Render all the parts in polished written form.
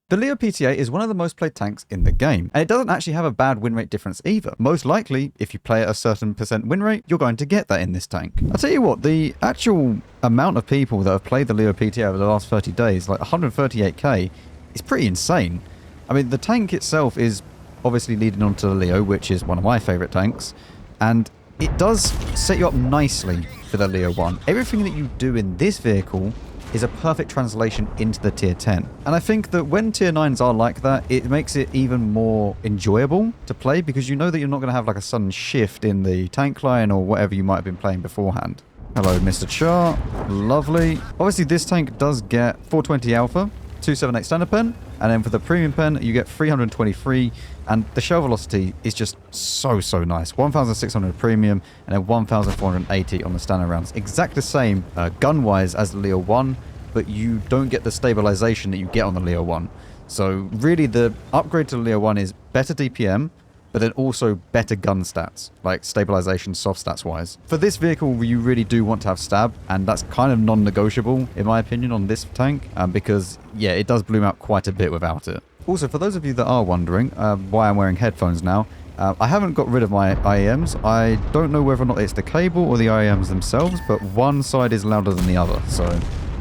The Leo PTA is one of the most played tanks in the game, and it doesn't actually have a bad win rate difference either. Most likely, if you play at a certain % win rate, you're going to get that in this tank. I'll tell you what, the actual amount of people that have played the Leo PTA over the last 30 days, like 138k, is pretty insane. I mean, the tank itself is obviously leading on to the Leo, which is one of my favourite tanks, and it does set you up nicely for the Leo 1. Everything that you do in this vehicle is a perfect translation into the tier 10. And I think that when tier 9s are like that, it makes it even more enjoyable to play because you know that you're not going to have like a sudden shift in the tank line or whatever you might have been playing beforehand. Hello, Mr. Char. Lovely. Obviously, this tank does get 420 alpha, 278 standard pen, and then for the premium pen, you get 323, and the shell velocity is just so nice. 1,600 premium, and then 1,480 on the standard rounds. Exact the same gun-wise as the Leo 1, but you don't get the stabilization that you get on the Leo 1. So really, the upgrade to the Leo 1 is better DPM, but then also better gun stats, like stabilization, soft stats wise. For this vehicle, you really do want to have stab, and that's kind of non-negotiable, in my opinion, on this tank, because, yeah, it does bloom out quite a bit without it. Also, for those of you that are wondering why I'm wearing headphones now, I haven't got rid of my IEMs. I don't know whether or not it's the cable or the IEMs themselves, but one side is louder than the other, so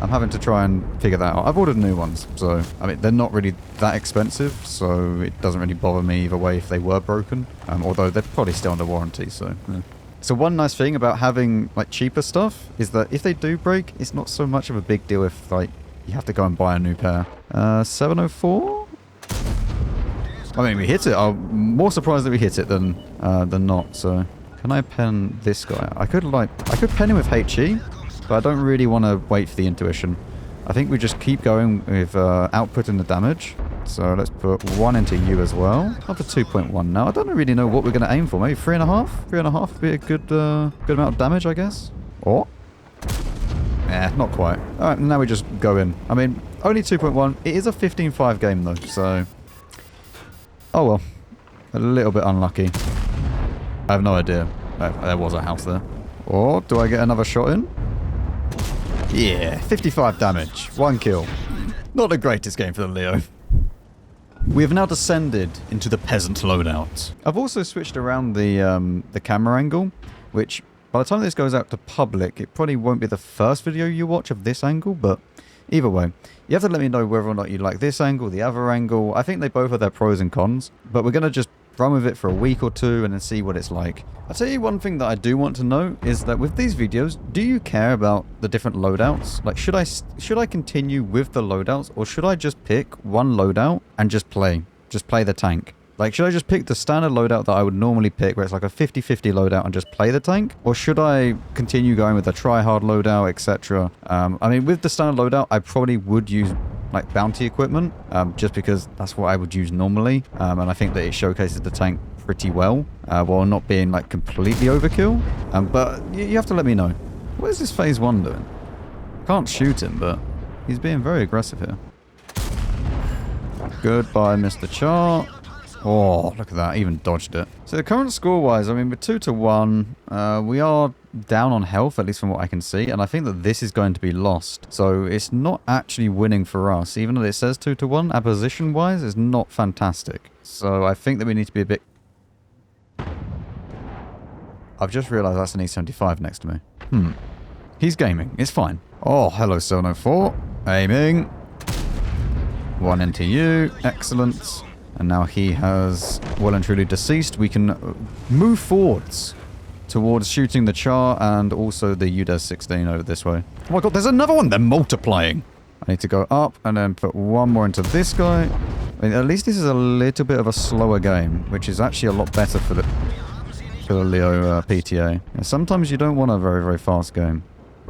I'm having to try and figure that out. I've ordered new ones, so, I mean, they're not really that expensive, so it doesn't really bother me either way if they were broken, although they're probably still under warranty, so, yeah. So one nice thing about having, like, cheaper stuff is that if they do break, it's not so much of a big deal if, like, you have to go and buy a new pair. 704? I mean, we hit it. I'm more surprised that we hit it than not, so. Can I pen this guy? I could pen him with HE, but I don't really want to wait for the intuition. I think we just keep going with outputting the damage. So let's put 1 into you as well. Up to 2.1 now. I don't really know what we're going to aim for. Maybe 3.5? 3.5 would be a good amount of damage, I guess. Or? Nah, not quite. Alright, now we just go in. I mean, only 2.1. It is a 15-5 game though, so. Oh well. A little bit unlucky. I have no idea. There was a house there. Or do I get another shot in? Yeah, 55 damage. 1 kill. Not the greatest game for the Leo. We have now descended into the Peasant Loadout. I've also switched around the camera angle, which by the time this goes out to public, it probably won't be the first video you watch of this angle, but either way, you have to let me know whether or not you like this angle, the other angle. I think they both have their pros and cons, but we're going to just run with it for a week or two and then see what it's like. I'll tell you one thing that I do want to know is that with these videos, do you care about the different loadouts? Like, should I continue with the loadouts, or should I just pick one loadout and just play the tank? Like, should I just pick the standard loadout that I would normally pick, where it's like a 50-50 loadout, and just play the tank? Or should I continue going with the try-hard loadout, etc.? I mean, with the standard loadout, I probably would use like bounty equipment, just because that's what I would use normally. And I think that it showcases the tank pretty well, while not being like completely overkill. But you have to let me know. What is this phase 1 doing? Can't shoot him, but he's being very aggressive here. Goodbye, Mr. Char. Oh, look at that. Even dodged it. So the current score-wise, I mean, we're 2-1. We are down on health, at least from what I can see. And I think that this is going to be lost. So it's not actually winning for us. Even though it says 2-1, our position-wise is not fantastic. So I think that we need to be a bit... I've just realised that's an E75 next to me. He's gaming. It's fine. Oh, hello, 704. Aiming. 1 into you. Excellent. And now he has well and truly deceased. We can move forwards towards shooting the Char and also the UDES 16 over this way. Oh my god, there's another one! They're multiplying! I need to go up and then put one more into this guy. I mean, at least this is a little bit of a slower game, which is actually a lot better for the Leo PTA. And sometimes you don't want a very, very fast game.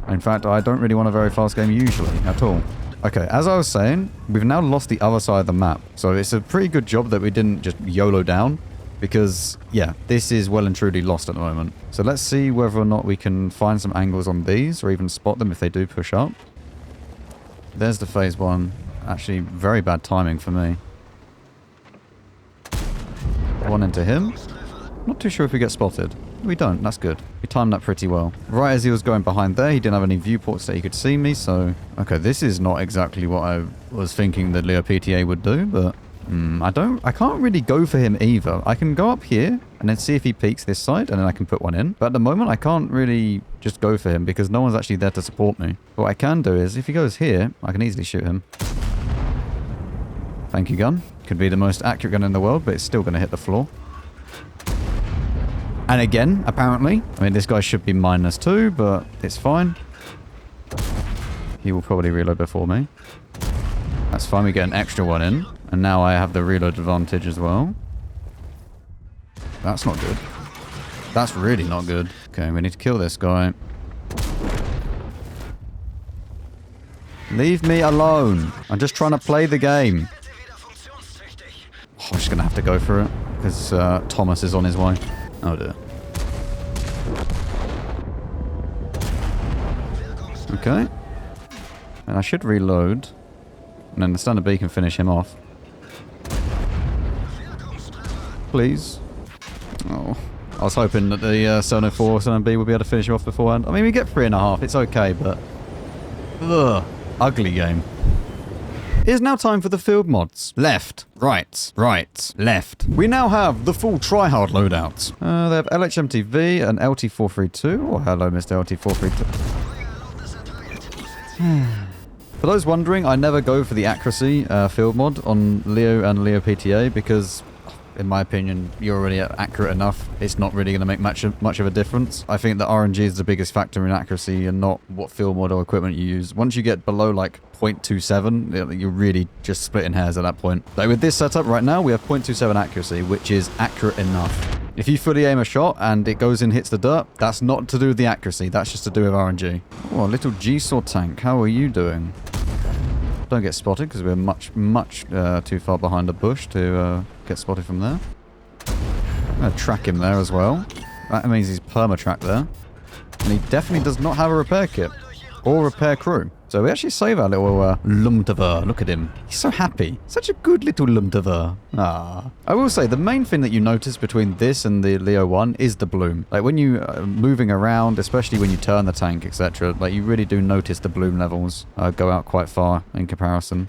In fact, I don't really want a very fast game usually, at all. Okay, as I was saying, we've now lost the other side of the map. So it's a pretty good job that we didn't just YOLO down. Because, yeah, this is well and truly lost at the moment. So let's see whether or not we can find some angles on these, or even spot them if they do push up. There's the phase 1. Actually, very bad timing for me. 1 into him. Not too sure if we get spotted. We don't. That's good. We timed that pretty well. Right as he was going behind there, he didn't have any viewports that he could see me, so... Okay, this is not exactly what I was thinking the Leopard PTA would do, but... I can't really go for him either. I can go up here and then see if he peeks this side and then I can put one in. But at the moment, I can't really just go for him because no one's actually there to support me. What I can do is if he goes here, I can easily shoot him. Thank you, gun. Could be the most accurate gun in the world, but it's still going to hit the floor. And again, apparently, I mean, this guy should be -2, but it's fine. He will probably reload before me. That's fine, we get an extra one in. And now I have the reload advantage as well. That's not good. That's really not good. Okay, we need to kill this guy. Leave me alone. I'm just trying to play the game. Oh, I'm just going to have to go for it. Because Thomas is on his way. Oh dear. Okay. And I should reload. And then the standard B can finish him off. Please. Oh. I was hoping that the 704 standard B would be able to finish him off beforehand. I mean, we get 3.5. It's okay, but... Ugh. Ugly game. It is now time for the field mods. Left, right, right, left. We now have the full try-hard loadouts. They have LHMTV and LT432. Oh, hello, Mr. LT432. For those wondering, I never go for the accuracy field mod on Leo and Leo PTA because, in my opinion, you're already accurate enough. It's not really going to make much of a difference. I think that RNG is the biggest factor in accuracy and not what field mod or equipment you use. Once you get below like 0.27, you're really just splitting hairs at that point. Like with this setup right now, we have 0.27 accuracy, which is accurate enough. If you fully aim a shot and it goes and hits the dirt, that's not to do with the accuracy. That's just to do with RNG. Oh, a little G-Saw tank. How are you doing? Don't get spotted because we're much too far behind a bush to get spotted from there. I'm going to track him there as well. That means he's perma-tracked there. And he definitely does not have a repair kit or repair crew. So we actually save our little Lumtever. Look at him. He's so happy. Such a good little Lumtever. Ah. I will say, the main thing that you notice between this and the Leo 1 is the bloom. Like, when you are moving around, especially when you turn the tank, etc., like, you really do notice the bloom levels go out quite far in comparison.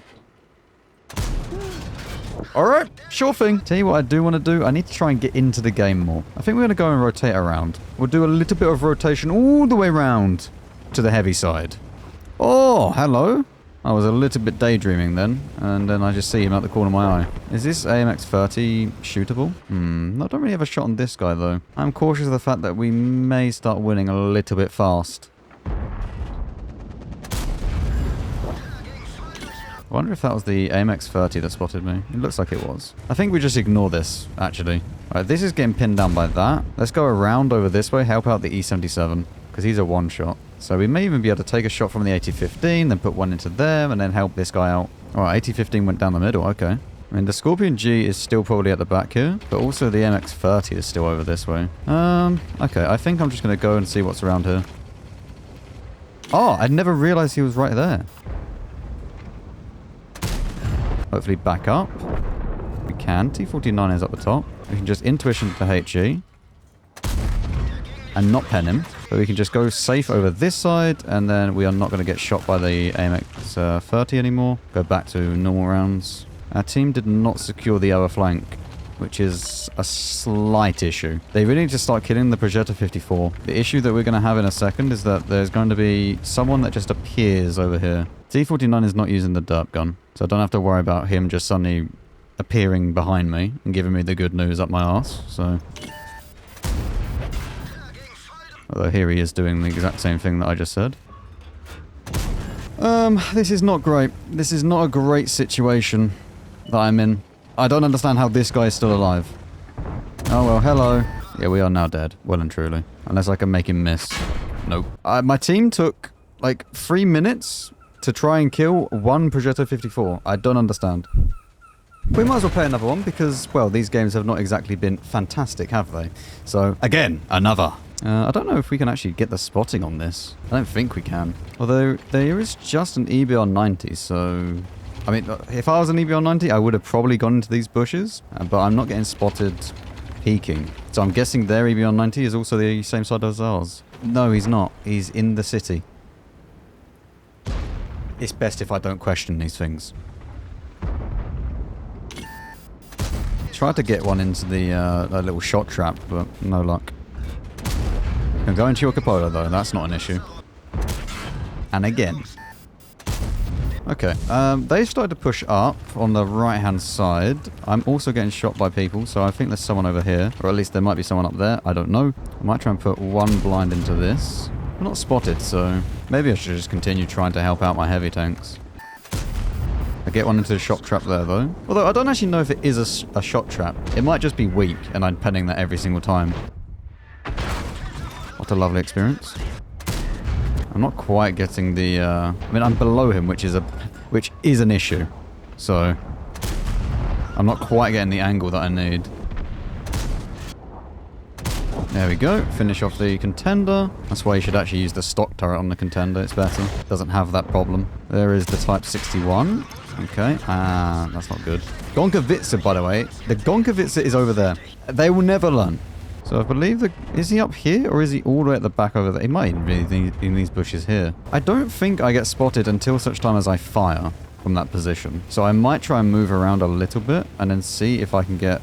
Alright, sure thing. Tell you what I do want to do. I need to try and get into the game more. I think we're going to go and rotate around. We'll do a little bit of rotation all the way around to the heavy side. Oh, hello. I was a little bit daydreaming then, and then I just see him out the corner of my eye. Is this AMX-30 shootable? I don't really have a shot on this guy though. I'm cautious of the fact that we may start winning a little bit fast. I wonder if that was the AMX-30 that spotted me. It looks like it was. I think we just ignore this, actually. Alright, this is getting pinned down by that. Let's go around over this way, help out the E77, because he's a one-shot. So we may even be able to take a shot from the AT-15, then put one into them, and then help this guy out. Alright, AT-15 went down the middle, okay. I mean, the Scorpion G is still probably at the back here, but also the MX-30 is still over this way. Okay, I think I'm just going to go and see what's around here. Oh, I never realized he was right there. Hopefully back up. We can. T-49 is up the top. We can just intuition to HE. And not pen him. But we can just go safe over this side, and then we are not going to get shot by the AMX-30 anymore. Go back to normal rounds. Our team did not secure the other flank, which is a slight issue. They really need to start killing the Projector 54. The issue that we're going to have in a second is that there's going to be someone that just appears over here. T-49 is not using the derp gun, so I don't have to worry about him just suddenly appearing behind me and giving me the good news up my arse, so... Although here he is doing the exact same thing that I just said. This is not great. This is not a great situation that I'm in. I don't understand how this guy is still alive. Oh well, hello. Yeah, we are now dead. Well and truly. Unless I can make him miss. Nope. My team took, like, 3 minutes to try and kill one Projector 54. I don't understand. We might as well play another one because, well, these games have not exactly been fantastic, have they? So, again, another. I don't know if we can actually get the spotting on this. I don't think we can. Although, there is just an EBR 90, so... I mean, if I was an EBR 90, I would have probably gone into these bushes. But I'm not getting spotted peeking. So I'm guessing their EB on 90 is also the same side as ours. No, he's not. He's in the city. It's best if I don't question these things. Tried to get one into the that little shot trap, but no luck. You can go into your cupola though, that's not an issue. And again. Okay, they started to push up on the right-hand side. I'm also getting shot by people, so I think there's someone over here. Or at least there might be someone up there, I don't know. I might try and put one blind into this. I'm not spotted, so maybe I should just continue trying to help out my heavy tanks. I get one into the shot trap there, though. Although I don't actually know if it is a shot trap. It might just be weak, and I'm penning that every single time. What a lovely experience. I'm not quite getting the, I mean, I'm below him, which is an issue. So, I'm not quite getting the angle that I need. There we go. Finish off the contender. That's why you should actually use the stock turret on the contender. It's better. Doesn't have that problem. There is the Type 61. Okay. That's not good. Gonkovitsa, by the way. The Gonkovitsa is over there. They will never learn. So I believe is he up here or is he all the way at the back over there? He might even be in these bushes here. I don't think I get spotted until such time as I fire from that position. So I might try and move around a little bit and then see if I can get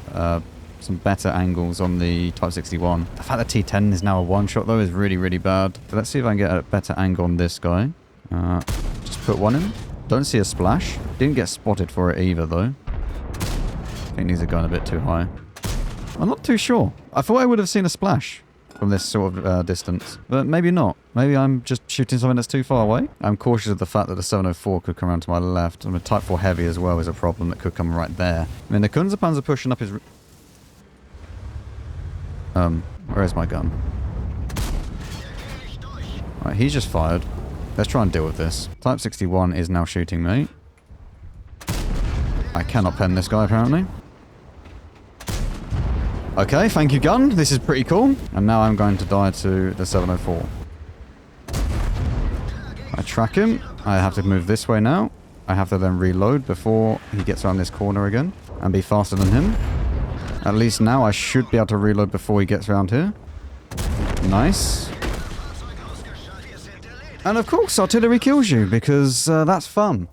some better angles on the Type 61. The fact that T10 is now a one-shot though is really, really bad. But let's see if I can get a better angle on this guy. Just put one in. Don't see a splash. Didn't get spotted for it either though. I think these are going a bit too high. I'm not too sure. I thought I would have seen a splash from this sort of distance, but maybe not. Maybe I'm just shooting something that's too far away. I'm cautious of the fact that the 704 could come around to my left. I mean, Type 4 heavy as well is a problem that could come right there. I mean, the Kunzerpanzer pushing up his... where is my gun? Right, he's just fired. Let's try and deal with this. Type 61 is now shooting me. I cannot pen this guy, apparently. Okay, thank you, gun. This is pretty cool. And now I'm going to die to the 704. I track him. I have to move this way now. I have to then reload before he gets around this corner again. And be faster than him. At least now I should be able to reload before he gets around here. Nice. And of course, artillery kills you, because that's fun.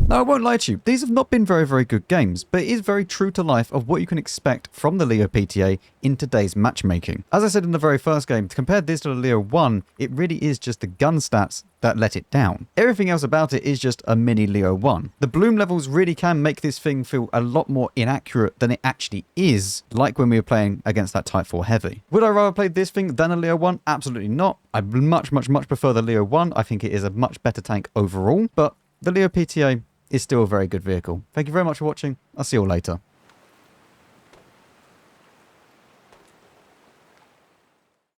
Now, I won't lie to you, these have not been very, very good games, but it is very true to life of what you can expect from the Leo PTA in today's matchmaking. As I said in the very first game, to compare this to the Leo 1, it really is just the gun stats that let it down. Everything else about it is just a mini Leo 1. The bloom levels really can make this thing feel a lot more inaccurate than it actually is, like when we were playing against that Type 4 Heavy. Would I rather play this thing than a Leo 1? Absolutely not. I much, much, much prefer the Leo 1. I think it is a much better tank overall, but the Leo PTA is still a very good vehicle. Thank you very much for watching. I'll see you all later.